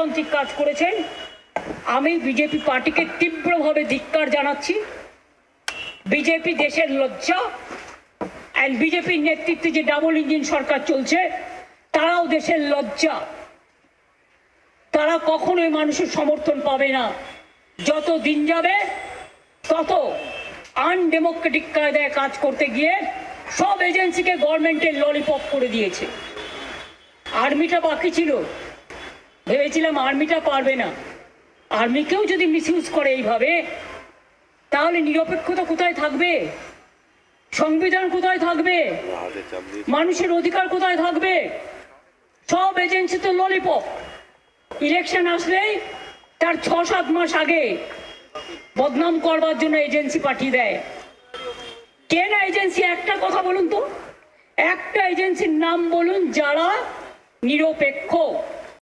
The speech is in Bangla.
অগণতান্ত্রিক কাজ করেছেন। আমি বিজেপি পার্টিকে তীব্রভাবে ধিক্কার জানাচ্ছি। বিজেপি দেশের লজ্জা, অ্যান্ড বিজেপির নেতৃত্বে যে ডাবল ইঞ্জিন সরকার চলছে তারাও দেশের লজ্জা। তারা কখনোই মানুষের সমর্থন পাবে না। যত দিন যাবে তত আনডেমোক্রেটিক কায়দায় কাজ করতে গিয়ে সব এজেন্সিকে গভর্নমেন্টের ললিপপ করে দিয়েছে। আর্মিটা বাকি ছিল, ভেবেছিলাম আর্মিটা পারবে না। আর্মিকেও যদি মিসইউজ করে এইভাবে, তাহলে নিরপেক্ষতা কোথায় থাকবে? সংবিধান কোথায় থাকবে? মানুষের অধিকার কোথায় থাকবে? সব এজেন্সি তো ললিপপ। ইলেকশন আসলেই তার 6-7 মাস আগে বদনাম করবার জন্য এজেন্সি পাঠিয়ে দেয়। কেন এজেন্সি? একটা কথা বলুন তো, একটা এজেন্সির নাম বলুন যারা নিরপেক্ষ।